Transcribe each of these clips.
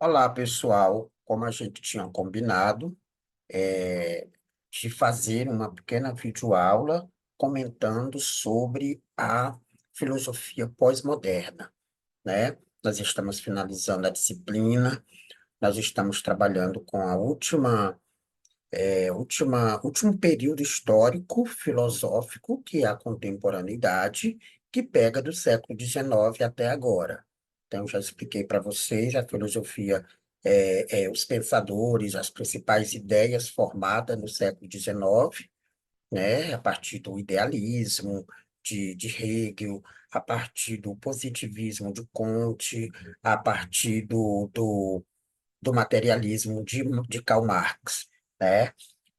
Olá, pessoal. Como a gente tinha combinado, é, de fazer uma pequena videoaula comentando sobre a filosofia pós-moderna, né? Nós estamos finalizando a disciplina, nós estamos trabalhando com a último período histórico filosófico, que é a contemporaneidade, que pega do século XIX até agora. Então, já expliquei para vocês a filosofia, os pensadores, as principais ideias formadas no século XIX, né, a partir do idealismo de Hegel, a partir do positivismo de Kant, a partir do materialismo de Karl Marx, né?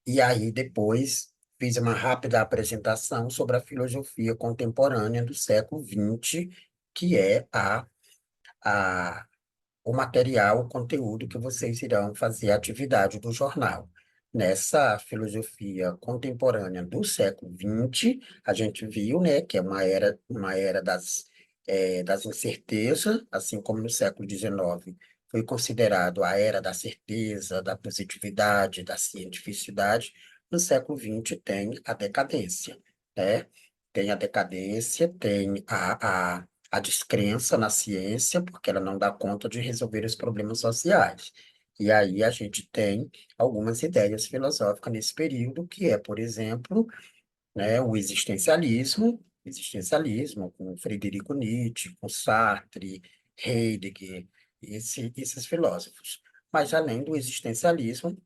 E aí depois fiz uma rápida apresentação sobre a filosofia contemporânea do século XX, que é a, o material, o conteúdo que vocês irão fazer a atividade do jornal. Nessa filosofia contemporânea do século XX, a gente viu, né, que é uma era das incertezas, assim como no século XIX foi considerado a era da certeza, da positividade, da cientificidade. No século XX tem a decadência, né? Tem a decadência, tem a descrença na ciência, porque ela não dá conta de resolver os problemas sociais. E aí a gente tem algumas ideias filosóficas nesse período, que é, por exemplo, né, o existencialismo com Frederico Nietzsche, com Sartre, Heidegger, esses filósofos. Mas além do existencialismo,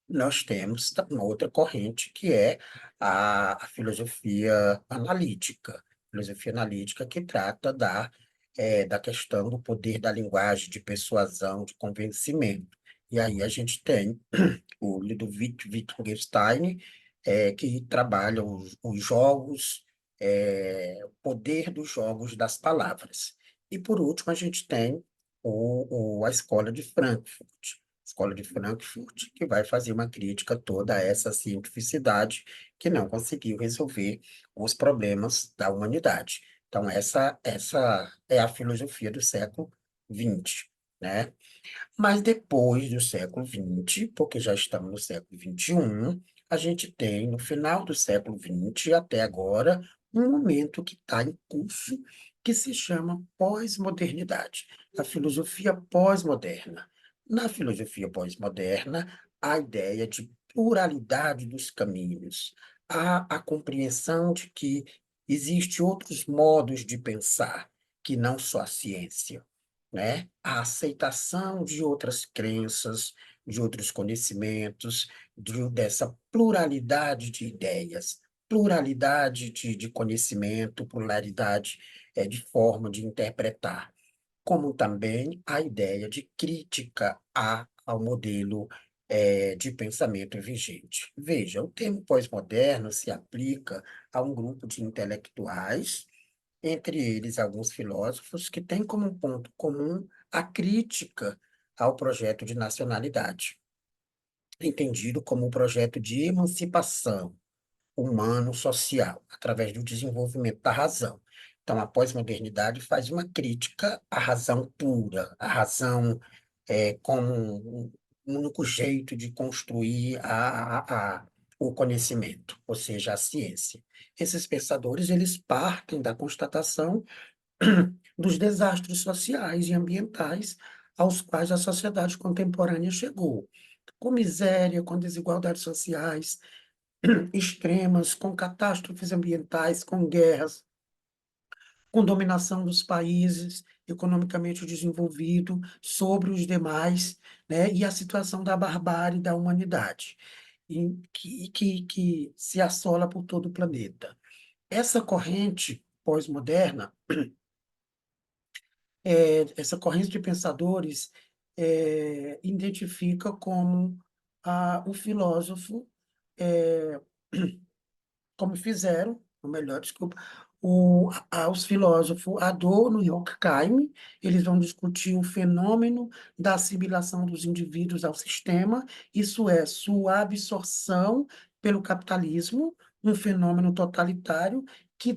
nós temos uma outra corrente que é a filosofia analítica que trata da questão do poder da linguagem, de persuasão, de convencimento. E aí a gente tem o Ludwig Wittgenstein, que trabalha os jogos, o poder dos jogos das palavras. E por último, a gente tem a Escola de Frankfurt, que vai fazer uma crítica toda a essa cientificidade que não conseguiu resolver os problemas da humanidade. Então, essa é a filosofia do século XX, né? Mas depois do século XX, porque já estamos no século XXI, a gente tem, no final do século XX até agora, um momento que está em curso, que se chama pós-modernidade, a filosofia pós-moderna. Na filosofia pós-moderna, a ideia de pluralidade dos caminhos, a compreensão de que existem outros modos de pensar, que não só a ciência, né? A aceitação de outras crenças, de outros conhecimentos, dessa pluralidade de ideias, pluralidade de conhecimento, pluralidade de forma de interpretar, como também a ideia de crítica ao modelo de pensamento vigente. Veja, o termo pós-moderno se aplica a um grupo de intelectuais, entre eles alguns filósofos, que têm como ponto comum a crítica ao projeto de nacionalidade, entendido como um projeto de emancipação humano-social, através do desenvolvimento da razão. Então, a pós-modernidade faz uma crítica à razão pura, à razão como um único jeito de construir o conhecimento, ou seja, a ciência. Esses pensadores, eles partem da constatação dos desastres sociais e ambientais aos quais a sociedade contemporânea chegou, com miséria, com desigualdades sociais extremas, com catástrofes ambientais, com guerras, com dominação dos países economicamente desenvolvidos sobre os demais, né, e a situação da barbárie da humanidade, que se assola por todo o planeta. Essa corrente pós-moderna, essa corrente de pensadores, identifica como o filósofo, é, como fizeram, ou melhor, desculpa, os filósofos Adorno e Horkheim, eles vão discutir o fenômeno da assimilação dos indivíduos ao sistema, isso é, sua absorção pelo capitalismo, um fenômeno totalitário que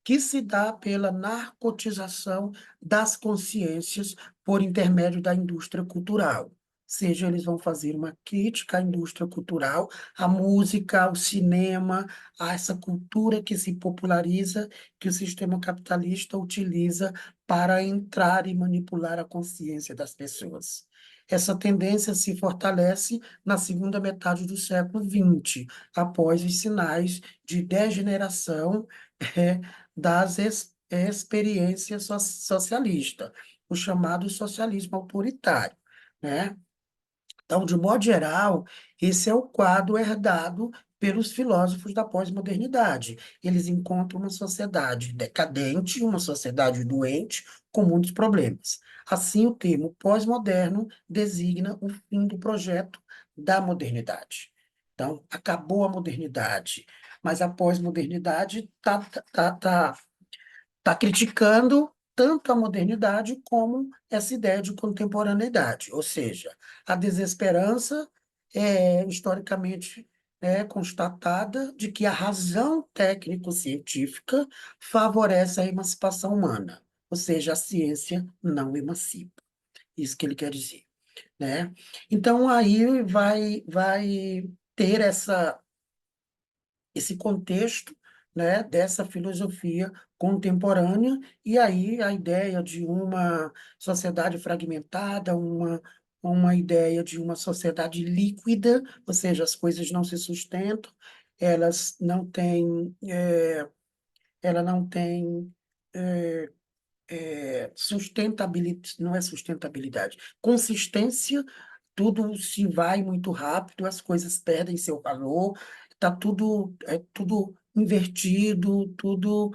que se dá pela narcotização das consciências por intermédio da indústria cultural. Seja eles vão fazer uma crítica à indústria cultural, à música, ao cinema, a essa cultura que se populariza, que o sistema capitalista utiliza para entrar e manipular a consciência das pessoas. Essa tendência se fortalece na segunda metade do século XX, após os sinais de degeneração eh, das experiências socialistas, o chamado socialismo autoritário, né? Então, de modo geral, esse é o quadro herdado pelos filósofos da pós-modernidade. Eles encontram uma sociedade decadente, uma sociedade doente, com muitos problemas. Assim, o termo pós-moderno designa o fim do projeto da modernidade. Então, acabou a modernidade, mas a pós-modernidade está criticando tanto a modernidade como essa ideia de contemporaneidade, ou seja, a desesperança é historicamente constatada de que a razão técnico-científica favorece a emancipação humana, ou seja, a ciência não emancipa. Isso que ele quer dizer, né? Então aí vai ter esse contexto, né, dessa filosofia contemporânea, e aí a ideia de uma sociedade fragmentada, uma ideia de uma sociedade líquida, ou seja, as coisas não se sustentam, elas não têm, ela não tem sustentabilidade, não é sustentabilidade, consistência, tudo se vai muito rápido, as coisas perdem seu valor, tá tudo invertido, tudo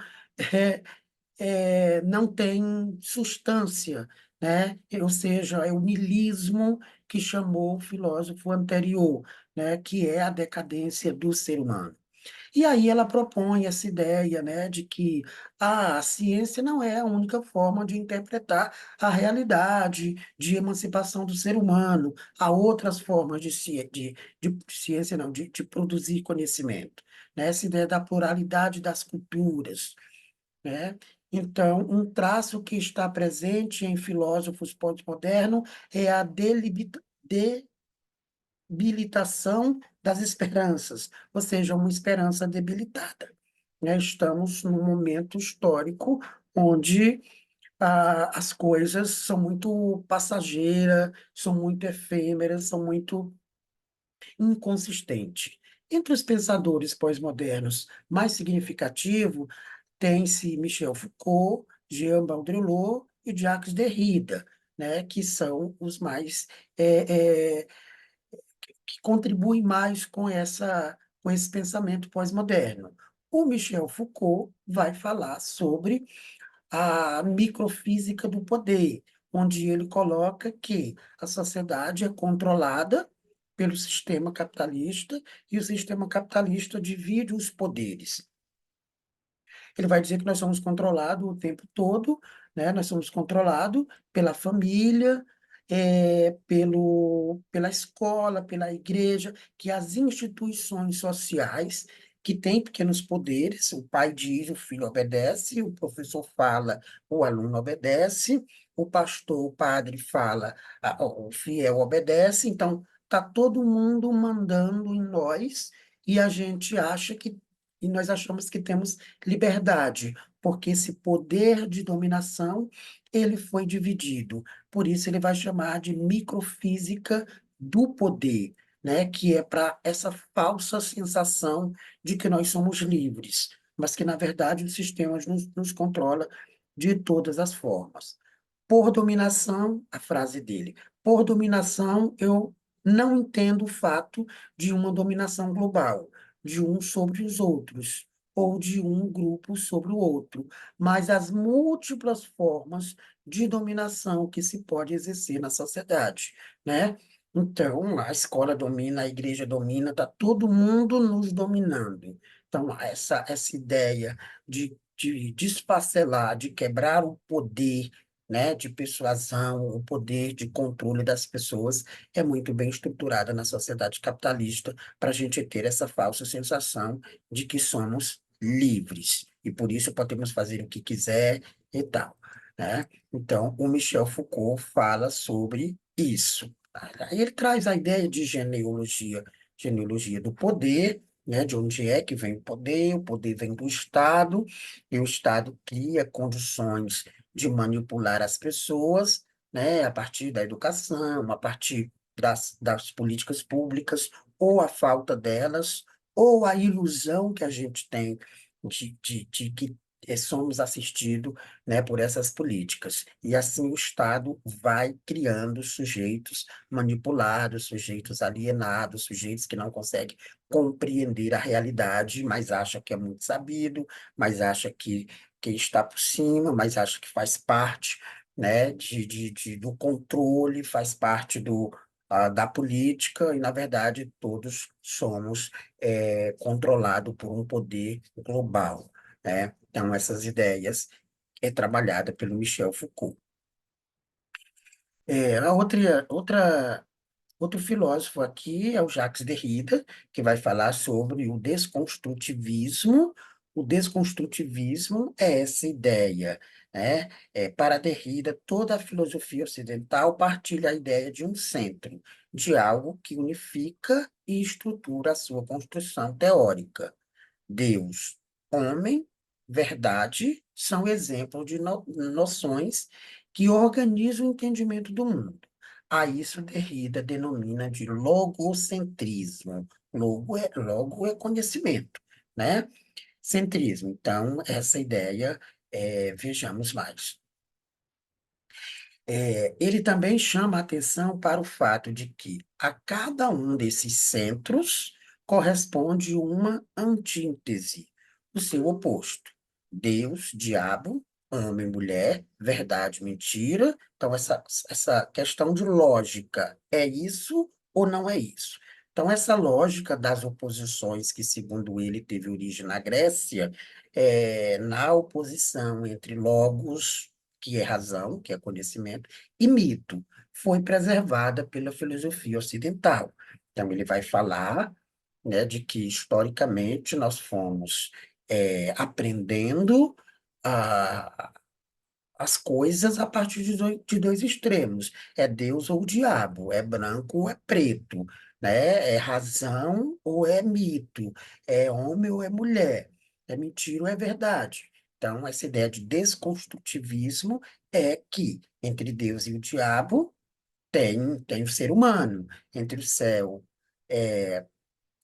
é, não tem substância, né? Ou seja, é o niilismo que chamou o filósofo anterior, né? Que é a decadência do ser humano. E aí ela propõe essa ideia, né, de que a ciência não é a única forma de interpretar a realidade, de emancipação do ser humano. Há outras formas de ciência, não, de produzir conhecimento. Né? Essa ideia da pluralidade das culturas, né? Então, um traço que está presente em filósofos pós-modernos é a debilitação das esperanças, ou seja, uma esperança debilitada. Né? Estamos num momento histórico onde as coisas são muito passageiras, são muito efêmeras, são muito inconsistentes. Entre os pensadores pós-modernos mais significativo, tem-se Michel Foucault, Jean Baudrillard e Jacques Derrida, né, que são os mais que contribui mais com esse pensamento pós-moderno. O Michel Foucault vai falar sobre a microfísica do poder, onde ele coloca que a sociedade é controlada pelo sistema capitalista e o sistema capitalista divide os poderes. Ele vai dizer que nós somos controlados o tempo todo, né? Nós somos controlados pela família, pela escola, pela igreja, que as instituições sociais que têm pequenos poderes, o pai diz, o filho obedece, o professor fala, o aluno obedece, o pastor, o padre fala, o fiel obedece, então está todo mundo mandando em nós e a gente acha que e nós achamos que temos liberdade, porque esse poder de dominação, ele foi dividido. Por isso ele vai chamar de microfísica do poder, né? Que é para essa falsa sensação de que nós somos livres, mas que, na verdade, o sistema nos controla de todas as formas. Por dominação, a frase dele, por dominação, eu não entendo o fato de uma dominação global, de um sobre os outros, ou de um grupo sobre o outro, mas as múltiplas formas de dominação que se pode exercer na sociedade, né? Então, a escola domina, a igreja domina, está todo mundo nos dominando. Então, essa ideia de desfacelar, de quebrar o poder, né, de persuasão, o poder de controle das pessoas é muito bem estruturada na sociedade capitalista para a gente ter essa falsa sensação de que somos livres. e por isso podemos fazer o que quiser e tal, né? Então, o Michel Foucault fala sobre isso. Aí ele traz a ideia de genealogia do poder, né? De onde é que vem o poder vem do Estado, e o Estado cria condições de manipular as pessoas, né? A partir da educação, a partir das políticas públicas, ou a falta delas, ou a ilusão que a gente tem de que somos assistidos, né, por essas políticas. E assim o Estado vai criando sujeitos manipulados, sujeitos alienados, sujeitos que não conseguem compreender a realidade, mas acha que é muito sabido, mas acha que está por cima, mas acha que faz parte, né, do controle, faz parte da política, e, na verdade, todos somos controlados por um poder global, né? Então, essas ideias é trabalhada pelo Michel Foucault. Outro filósofo aqui é o Jacques Derrida, que vai falar sobre o desconstrutivismo. O desconstrutivismo é essa ideia, né? Para Derrida, toda a filosofia ocidental partilha a ideia de um centro, de algo que unifica e estrutura a sua construção teórica. Deus, homem, verdade são exemplos de noções que organizam o entendimento do mundo. A isso Derrida denomina de logocentrismo. Logo é conhecimento, né? Centrismo. Então, essa ideia, vejamos mais. Ele também chama a atenção para o fato de que a cada um desses centros corresponde uma antítese, o seu oposto. Deus, diabo, homem, mulher, verdade, mentira. Então, essa questão de lógica, é isso ou não é isso? Então, essa lógica das oposições, que, segundo ele, teve origem na Grécia, na oposição entre logos, que é razão, que é conhecimento, e mito, foi preservada pela filosofia ocidental. Então, ele vai falar, né, de que, historicamente, nós fomos aprendendo a, as coisas a partir de dois extremos. É Deus ou o diabo, é branco ou é preto, né? É razão ou é mito, é homem ou é mulher, é mentira ou é verdade. Então, essa ideia de desconstrutivismo é que entre Deus e o diabo tem o ser humano, entre o céu é,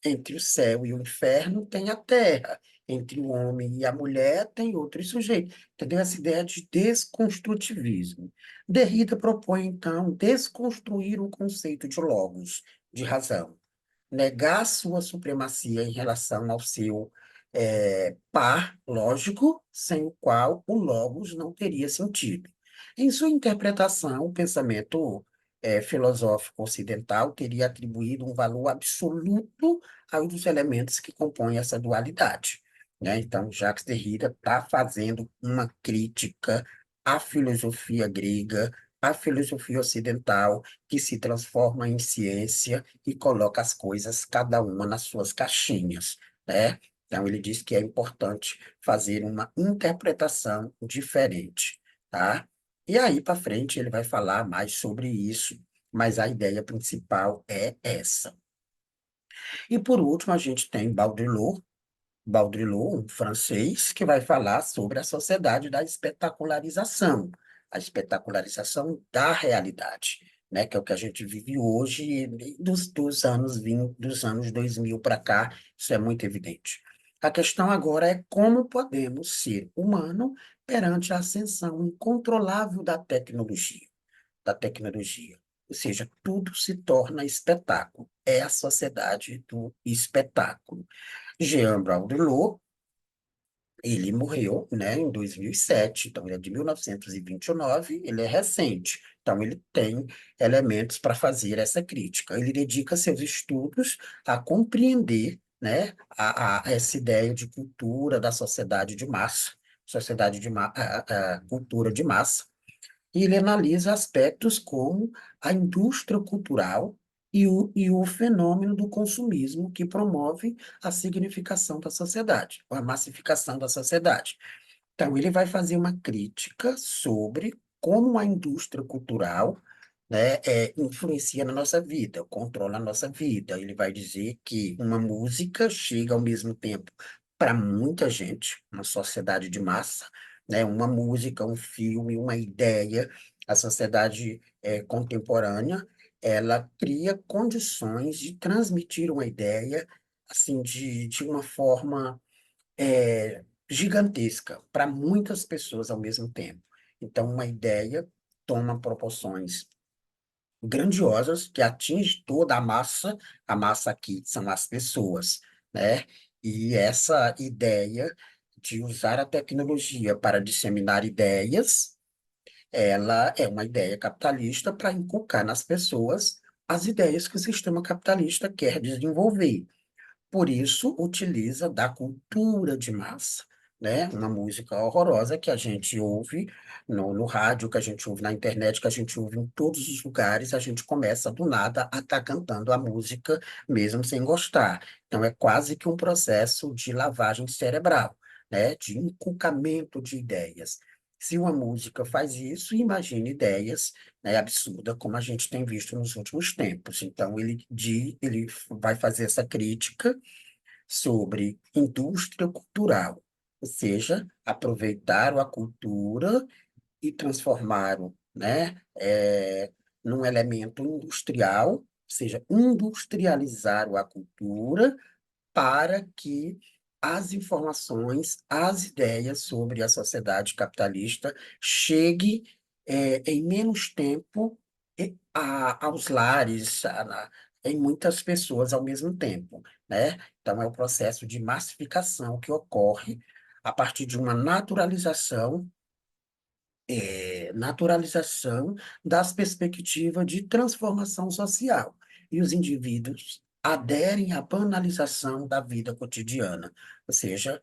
entre o céu e o inferno tem a terra. Entre o homem e a mulher tem outro sujeito. Entendeu? Essa ideia de desconstrutivismo. Derrida propõe, então, desconstruir o conceito de logos, de razão, negar sua supremacia em relação ao seu par lógico, sem o qual o logos não teria sentido. Em sua interpretação, o pensamento filosófico ocidental teria atribuído um valor absoluto aos elementos que compõem essa dualidade, né? Então, Jacques Derrida está fazendo uma crítica à filosofia grega, à filosofia ocidental, que se transforma em ciência e coloca as coisas, cada uma nas suas caixinhas, né? Então, ele diz que é importante fazer uma interpretação diferente, tá? E aí, para frente, ele vai falar mais sobre isso, mas a ideia principal é essa. E, por último, a gente tem Baudrillard, um francês, que vai falar sobre a sociedade da a espetacularização da realidade, né, que é o que a gente vive hoje, e dos anos 20, dos anos 2000 para cá, isso é muito evidente. A questão agora é como podemos ser humano perante a ascensão incontrolável da tecnologia. Ou seja, tudo se torna espetáculo. É a sociedade do espetáculo. Jean Baudrillard, ele morreu, né, em 2007, então ele é de 1929, ele é recente, então ele tem elementos para fazer essa crítica. Ele dedica seus estudos a compreender, né, essa ideia de cultura da sociedade de massa, cultura de massa, e ele analisa aspectos como a indústria cultural, e o fenômeno do consumismo que promove a significação da sociedade, a massificação da sociedade. Então, ele vai fazer uma crítica sobre como a indústria cultural, né, influencia na nossa vida, controla a nossa vida. Ele vai dizer que uma música chega ao mesmo tempo para muita gente, uma sociedade de massa, né, uma música, um filme, uma ideia, a sociedade contemporânea, ela cria condições de transmitir uma ideia assim de uma forma gigantesca para muitas pessoas ao mesmo tempo. Então, uma ideia toma proporções grandiosas que atinge toda a massa aqui são as pessoas, né? E essa ideia de usar a tecnologia para disseminar ideias, ela é uma ideia capitalista para inculcar nas pessoas as ideias que o sistema capitalista quer desenvolver. Por isso, utiliza da cultura de massa, né? Uma música horrorosa que a gente ouve no rádio, que a gente ouve na internet, que a gente ouve em todos os lugares, a gente começa do nada a estar cantando a música, mesmo sem gostar. Então, é quase que um processo de lavagem cerebral, né? De inculcamento de ideias. Se uma música faz isso, imagine ideias, né, absurdas, como a gente tem visto nos últimos tempos. Então, ele vai fazer essa crítica sobre indústria cultural, ou seja, aproveitar a cultura e transformá-lo, né, num elemento industrial, ou seja, industrializar a cultura para que as informações, as ideias sobre a sociedade capitalista chegue em menos tempo aos lares, em muitas pessoas ao mesmo tempo, né? Então, é o processo de massificação que ocorre a partir de uma naturalização das perspectivas de transformação social. E os indivíduos aderem à banalização da vida cotidiana, ou seja,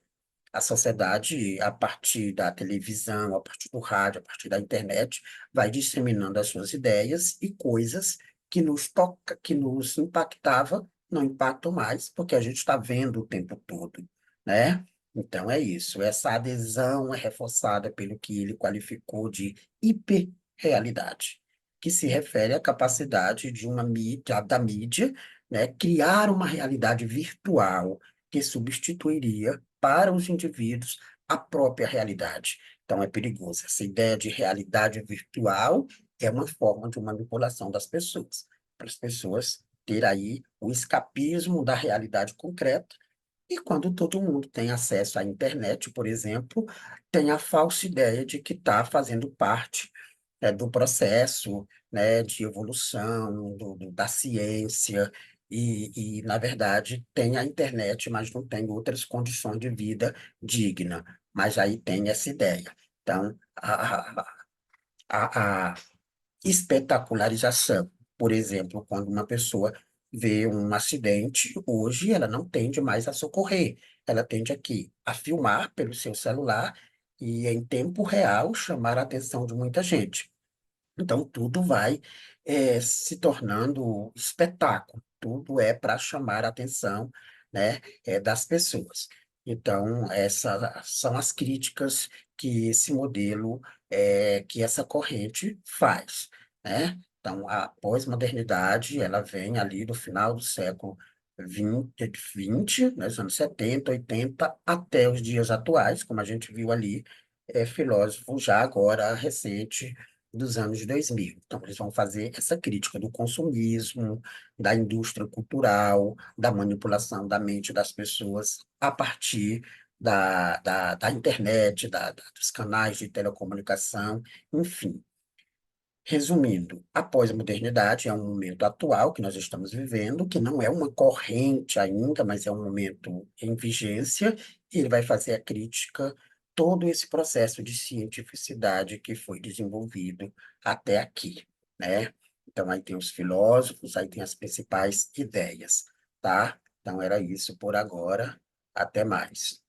a sociedade, a partir da televisão, a partir do rádio, a partir da internet, vai disseminando as suas ideias e coisas que nos impactava, não impactam mais, porque a gente está vendo o tempo todo, né? Então é isso. Essa adesão é reforçada pelo que ele qualificou de hiperrealidade, que se refere à capacidade de uma mídia, da mídia, né, criar uma realidade virtual que substituiria para os indivíduos a própria realidade. Então, é perigoso. Essa ideia de realidade virtual é uma forma de manipulação das pessoas, para as pessoas ter aí o escapismo da realidade concreta. E quando todo mundo tem acesso à internet, por exemplo, tem a falsa ideia de que está fazendo parte do processo, né, de evolução, da ciência, na verdade, tem a internet, mas não tem outras condições de vida digna. Mas aí tem essa ideia. Então, a espetacularização, por exemplo, quando uma pessoa vê um acidente, hoje ela não tende mais a socorrer, ela tende aqui a filmar pelo seu celular e, em tempo real, chamar a atenção de muita gente. Então, tudo vai se tornando espetáculo, tudo é para chamar a atenção, né, das pessoas. Então, essas são as críticas que esse modelo, que essa corrente faz, né? Então, a pós-modernidade, ela vem ali do final do século XX, né, nos anos 70, 80, até os dias atuais, como a gente viu ali, filósofo já agora recente, dos anos 2000. Então, eles vão fazer essa crítica do consumismo, da indústria cultural, da manipulação da mente das pessoas a partir da internet, dos canais de telecomunicação, enfim. Resumindo, a pós-modernidade é um momento atual que nós estamos vivendo, que não é uma corrente ainda, mas é um momento em vigência, e ele vai fazer a crítica todo esse processo de cientificidade que foi desenvolvido até aqui, né? Então, aí tem os filósofos, aí tem as principais ideias, tá? Então, era isso por agora. Até mais.